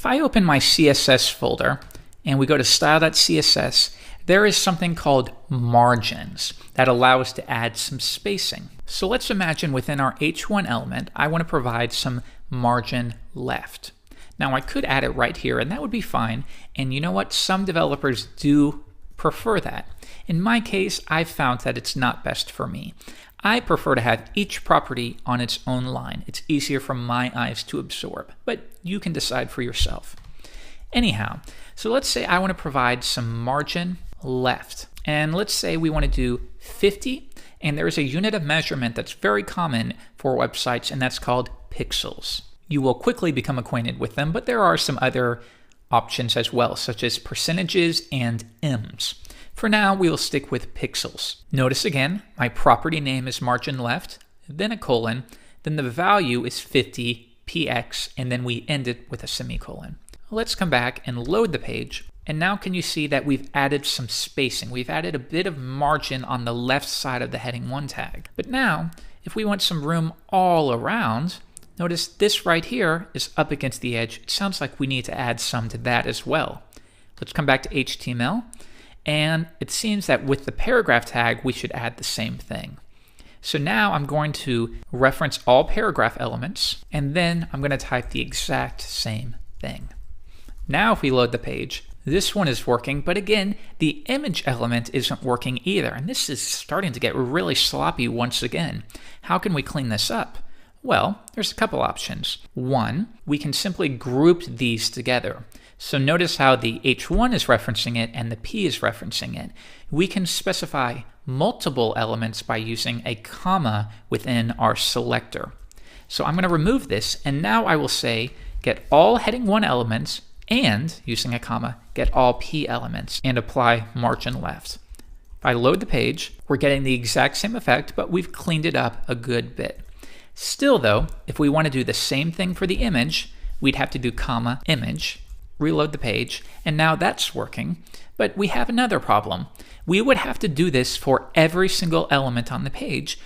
If I open my CSS folder and we go to style.css, there is something called margins that allow us to add some spacing. So let's imagine within our H1 element, I want to provide some margin left. Now I could add it right here and that would be fine. And you know what? Some developers do prefer that. In my case, I've found that it's not best for me. I prefer to have each property on its own line. It's easier for my eyes to absorb, but you can decide for yourself. Anyhow, so let's say I want to provide some margin left. And let's say we want to do 50, and there's a unit of measurement that's very common for websites, and that's called pixels. You will quickly become acquainted with them, but there are some other options as well, such as percentages and ems. For now, we will stick with pixels. Notice again, my property name is margin left, then a colon, then the value is 50 px, and then we end it with a semicolon. Let's come back and load the page. And now can you see that we've added some spacing? We've added a bit of margin on the left side of the heading 1 tag. But now, if we want some room all around, notice this right here is up against the edge. It sounds like we need to add some to that as well. Let's come back to HTML. And it seems that with the paragraph tag, we should add the same thing. So now I'm going to reference all paragraph elements, and then I'm going to type the exact same thing. Now if we load the page, this one is working, but again, the image element isn't working either. And this is starting to get really sloppy once again. How can we clean this up? Well, there's a couple options. One, we can simply group these together. So notice how the H1 is referencing it and the P is referencing it. We can specify multiple elements by using a comma within our selector. So I'm going to remove this, and now I will say get all heading 1 elements and, using a comma, get all P elements and apply margin left. If I load the page, we're getting the exact same effect, but we've cleaned it up a good bit. Still though, if we want to do the same thing for the image, we'd have to do comma image, reload the page, and now that's working. But we have another problem. We would have to do this for every single element on the page,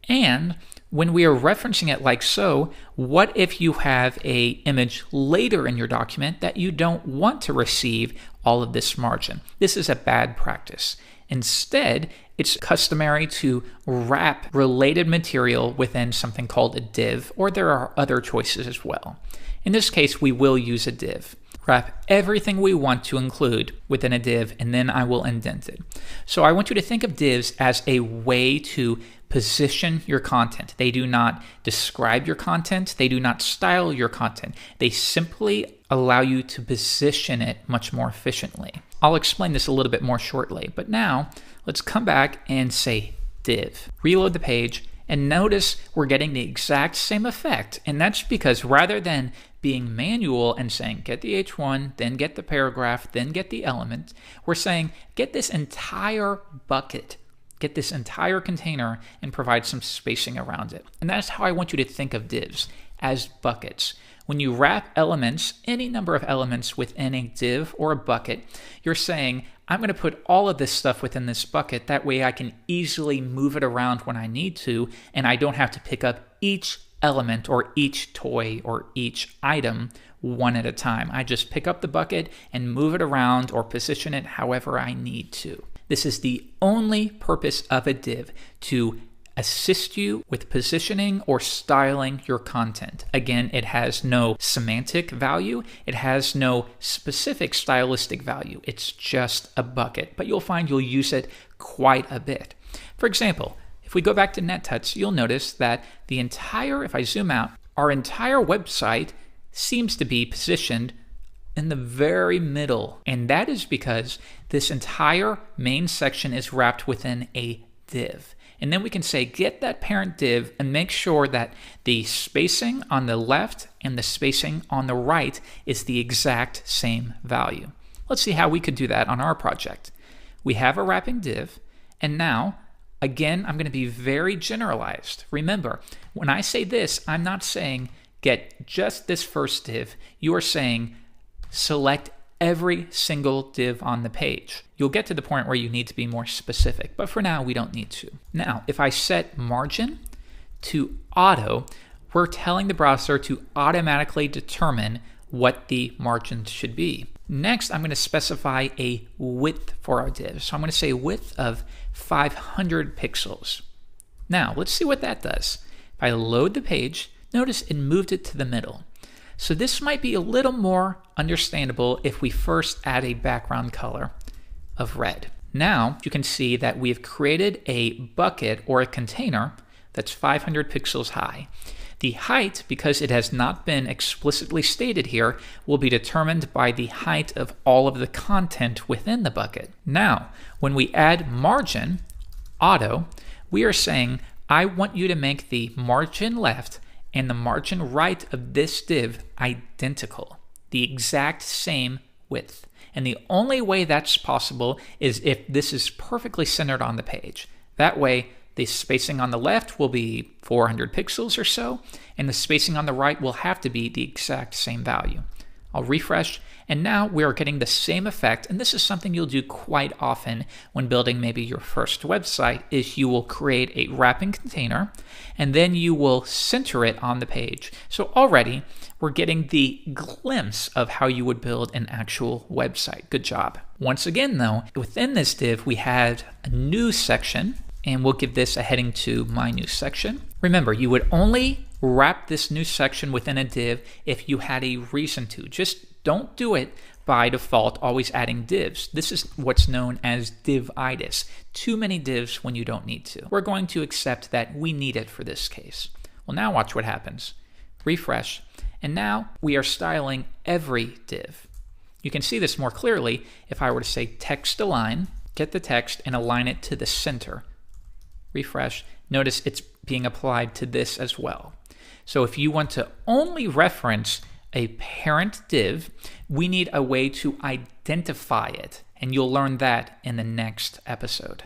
and when we are referencing it like so, what if you have an image later in your document that you don't want to receive all of this margin? This is a bad practice. Instead, it's customary to wrap related material within something called a div, or there are other choices as well. In this case, we will use a div. Wrap everything we want to include within a div, and then I will indent it. So I want you to think of divs as a way to position your content. They do not describe your content. They do not style your content. They simply allow you to position it much more efficiently. I'll explain this a little bit more shortly, but now let's come back and say div. Reload the page, and notice we're getting the exact same effect, and that's because rather than being manual and saying get the H1, then get the paragraph, then get the element, we're saying get this entire bucket, get this entire container, and provide some spacing around it. And that's how I want you to think of divs, as buckets. When you wrap elements, any number of elements within a div or a bucket, you're saying, I'm going to put all of this stuff within this bucket. That way I can easily move it around when I need to, and I don't have to pick up each element or each toy or each item one at a time. I just pick up the bucket and move it around or position it however I need to. This is the only purpose of a div, to assist you with positioning or styling your content. Again, it has no semantic value. It has no specific stylistic value. It's just a bucket, but you'll find you'll use it quite a bit. For example, if we go back to NetTuts, you'll notice that the entire, if I zoom out, our entire website seems to be positioned in the very middle. And that is because this entire main section is wrapped within a div. And then we can say get that parent div and make sure that the spacing on the left and the spacing on the right is the exact same value. Let's see how we could do that on our project. We have a wrapping div, and now again, I'm going to be very generalized. Remember, when I say this, I'm not saying get just this first div. You are saying select every single div on the page. You'll get to the point where you need to be more specific, but for now, we don't need to. Now, if I set margin to auto, we're telling the browser to automatically determine what the margins should be. Next, I'm going to specify a width for our div. So I'm going to say a width of 500 pixels. Now, let's see what that does. If I load the page, notice it moved it to the middle. So this might be a little more understandable if we first add a background color of red. Now, you can see that we've created a bucket or a container that's 500 pixels high. The height, because it has not been explicitly stated here, will be determined by the height of all of the content within the bucket. Now, when we add margin, auto, we are saying, I want you to make the margin left and the margin right of this div identical, the exact same width. And the only way that's possible is if this is perfectly centered on the page. That way, the spacing on the left will be 400 pixels or so, and the spacing on the right will have to be the exact same value. I'll refresh, and now we are getting the same effect, and this is something you'll do quite often when building maybe your first website, is you will create a wrapping container, and then you will center it on the page. So already, we're getting the glimpse of how you would build an actual website. Good job. Once again though, within this div, we had a new section, and we'll give this a heading to My New Section. Remember, you would only wrap this new section within a div if you had a reason to. Just don't do it by default, always adding divs. This is what's known as divitis. Too many divs when you don't need to. We're going to accept that we need it for this case. Well, now watch what happens. Refresh, and now we are styling every div. You can see this more clearly if I were to say text align, get the text and align it to the center. Refresh, notice it's being applied to this as well. So if you want to only reference a parent div, we need a way to identify it, and you'll learn that in the next episode.